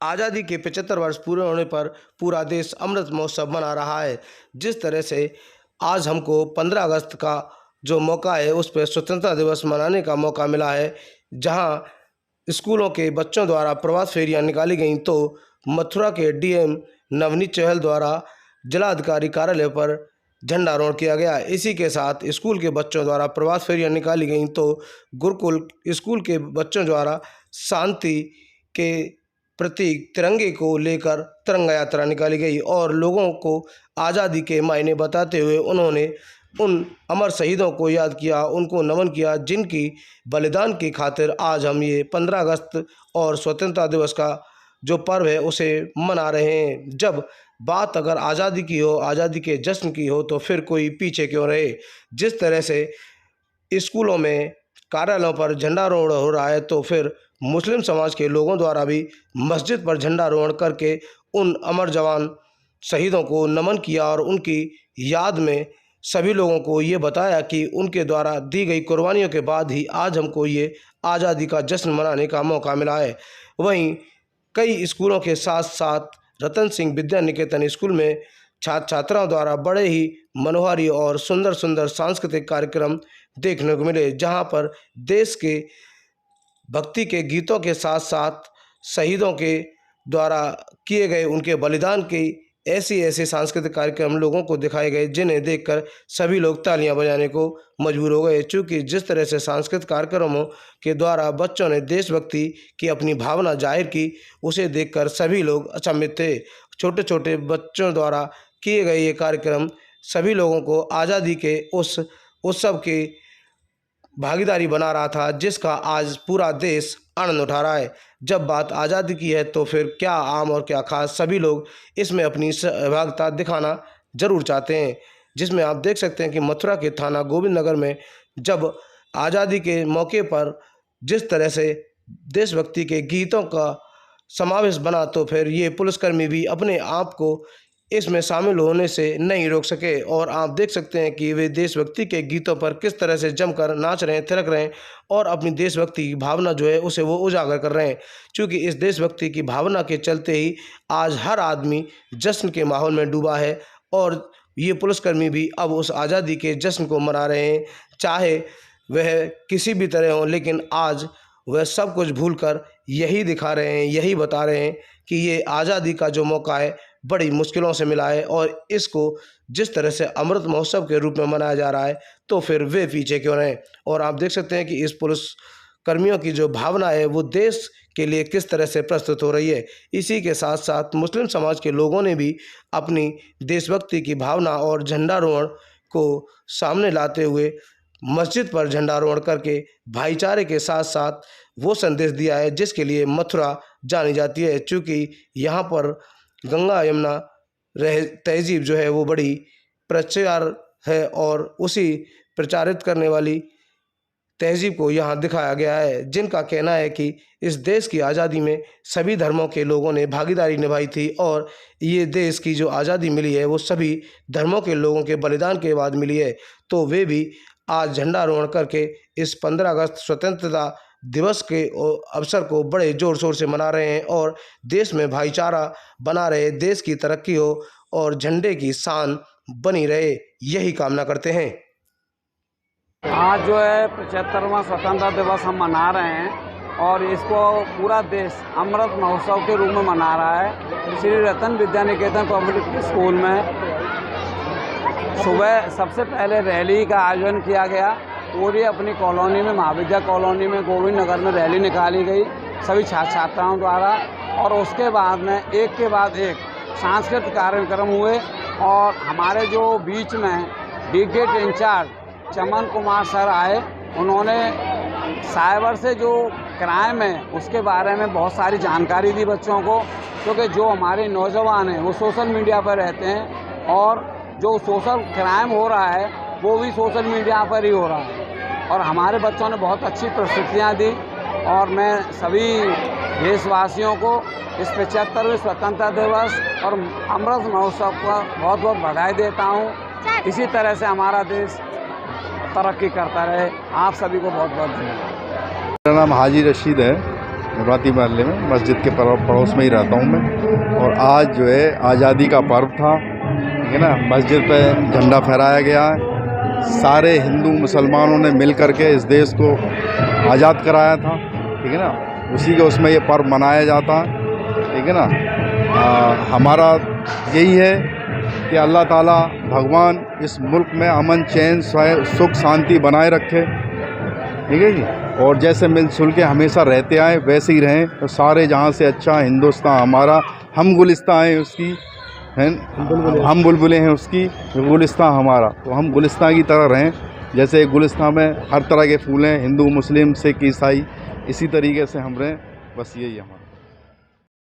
आज़ादी के 75 वर्ष पूरे होने पर पूरा देश अमृत महोत्सव मना रहा है। जिस तरह से आज हमको 15 अगस्त का जो मौका है उस पर स्वतंत्रता दिवस मनाने का मौका मिला है, जहां स्कूलों के बच्चों द्वारा प्रभात फेरियां निकाली गईं, तो मथुरा के डीएम नवनीत चहल द्वारा जिलाधिकारी कार्यालय पर झंडारोहण किया गया। इसी के साथ स्कूल के बच्चों द्वारा प्रभात फेरियां निकाली गईं, तो गुरुकुल स्कूल के बच्चों द्वारा शांति के प्रतीक तिरंगे को लेकर तिरंगा यात्रा निकाली गई और लोगों को आज़ादी के मायने बताते हुए उन्होंने उन अमर शहीदों को याद किया, उनको नमन किया, जिनकी बलिदान की खातिर आज हम ये 15 अगस्त और स्वतंत्रता दिवस का जो पर्व है उसे मना रहे हैं। जब बात अगर आज़ादी की हो, आज़ादी के जश्न की हो, तो फिर कोई पीछे क्यों रहे। जिस तरह से स्कूलों में कार्यालयों पर झंडारोहण हो रहा है, तो फिर मुस्लिम समाज के लोगों द्वारा भी मस्जिद पर झंडारोहण करके उन अमर जवान शहीदों को नमन किया और उनकी याद में सभी लोगों को ये बताया कि उनके द्वारा दी गई कुर्बानियों के बाद ही आज हमको ये आज़ादी का जश्न मनाने का मौका मिला है। वहीं कई स्कूलों के साथ साथ रतन सिंह विद्या निकेतन स्कूल में छात्र छात्राओं द्वारा बड़े ही मनोहारी और सुंदर सुंदर सांस्कृतिक कार्यक्रम देखने को मिले, जहां पर देश के भक्ति के गीतों के साथ साथ शहीदों के द्वारा किए गए उनके बलिदान की ऐसे सांस्कृतिक कार्यक्रम लोगों को दिखाए गए, जिन्हें देखकर सभी लोग तालियां बजाने को मजबूर हो गए। चूँकि जिस तरह से सांस्कृतिक कार्यक्रमों के द्वारा बच्चों ने देशभक्ति की अपनी भावना जाहिर की, उसे देखकर सभी लोग अचंभित थे। छोटे छोटे बच्चों द्वारा किए गए ये कार्यक्रम सभी लोगों को आज़ादी के उस उत्सव की भागीदारी बना रहा था, जिसका आज पूरा देश आनंद उठा रहा है। जब बात आज़ादी की है, तो फिर क्या आम और क्या खास, सभी लोग इसमें अपनी सहभागिता दिखाना जरूर चाहते हैं। जिसमें आप देख सकते हैं कि मथुरा के थाना गोविंद नगर में जब आज़ादी के मौके पर जिस तरह से देशभक्ति के गीतों का समावेश बना, तो फिर ये पुलिसकर्मी भी अपने आप को इसमें शामिल होने से नहीं रोक सके। और आप देख सकते हैं कि वे देशभक्ति के गीतों पर किस तरह से जमकर नाच रहे हैं, थिरक रहे हैं और अपनी देशभक्ति की भावना जो है उसे वो उजागर कर रहे हैं। क्योंकि इस देशभक्ति की भावना के चलते ही आज हर आदमी जश्न के माहौल में डूबा है और ये पुलिसकर्मी भी अब उस आज़ादी के जश्न को मना रहे हैं, चाहे वह किसी भी तरह हो। लेकिन आज वह सब कुछ भूलकर यही दिखा रहे हैं, यही बता रहे हैं कि ये आज़ादी का जो मौका है बड़ी मुश्किलों से मिला है और इसको जिस तरह से अमृत महोत्सव के रूप में मनाया जा रहा है, तो फिर वे पीछे क्यों रहें। और आप देख सकते हैं कि इस पुलिस कर्मियों की जो भावना है वो देश के लिए किस तरह से प्रस्तुत हो रही है। इसी के साथ साथ मुस्लिम समाज के लोगों ने भी अपनी देशभक्ति की भावना और झंडारोहण को सामने लाते हुए मस्जिद पर झंडारोहण करके भाईचारे के साथ साथ वो संदेश दिया है जिसके लिए मथुरा जानी जाती है। चूँकि यहाँ पर गंगा यमुना तहजीब जो है वो बड़ी प्रचार है और उसी प्रचारित करने वाली तहजीब को यहाँ दिखाया गया है, जिनका कहना है कि इस देश की आज़ादी में सभी धर्मों के लोगों ने भागीदारी निभाई थी और ये देश की जो आज़ादी मिली है वो सभी धर्मों के लोगों के बलिदान के बाद मिली है। तो वे भी आज झंडारोहण करके इस 15 अगस्त स्वतंत्रता दिवस के अवसर को बड़े ज़ोर शोर से मना रहे हैं और देश में भाईचारा बना रहे, देश की तरक्की हो और झंडे की शान बनी रहे, यही कामना करते हैं। आज जो है 75वां स्वतंत्रता दिवस हम मना रहे हैं और इसको पूरा देश अमृत महोत्सव के रूप में मना रहा है। श्री रतन विद्या निकेतन पब्लिक स्कूल में सुबह सबसे पहले रैली का आयोजन किया गया। पूरी अपनी कॉलोनी में, महाविद्या कॉलोनी में, गोविंद नगर में रैली निकाली गई सभी छात्र छात्राओं द्वारा और उसके बाद में एक के बाद एक सांस्कृतिक कार्यक्रम हुए और हमारे जो बीच में ब्रिगेड इंचार्ज चमन कुमार सर आए। उन्होंने साइबर से जो क्राइम है उसके बारे में बहुत सारी जानकारी दी बच्चों को, क्योंकि जो हमारे नौजवान हैं वो सोशल मीडिया पर रहते हैं और जो सोशल क्राइम हो रहा है वो भी सोशल मीडिया पर ही हो रहा है। और हमारे बच्चों ने बहुत अच्छी प्रस्तुतियाँ दी और मैं सभी देशवासियों को इस 75वें स्वतंत्रता दिवस और अमृत महोत्सव का बहुत बहुत बधाई देता हूँ। इसी तरह से हमारा देश तरक्की करता रहे। आप सभी को बहुत बहुत धन्यवाद। मेरा नाम हाजी रशीद है। नवरात्रि महल्ले में मस्जिद के पड़ोस में ही रहता हूँ मैं। और आज जो है आज़ादी का पर्व था, ठीक है ना। मस्जिद पे झंडा फहराया गया है, सारे हिंदू मुसलमानों ने मिल कर के इस देश को आज़ाद कराया था, ठीक है ना। उसी के उसमें ये पर्व मनाया जाता है, ठीक है ना। हमारा यही है कि अल्लाह ताला भगवान इस मुल्क में अमन चैन सुख शांति बनाए रखे, ठीक है जी। और जैसे मिलजुल के हमेशा रहते आए वैसे ही रहें, तो सारे जहाँ से अच्छा हिंदुस्तान हमारा, हम गुलिस्तान हैं उसकी, हैं हम बुलबुलें हैं उसकी, गुलिस्तान हमारा, तो हम गुलिस्तान की तरह रहें। जैसे गुलिस्तान में हर तरह के फूल हैं, हिंदू मुस्लिम सिख ईसाई, इसी तरीके से हम रहें, बस यही हमारा।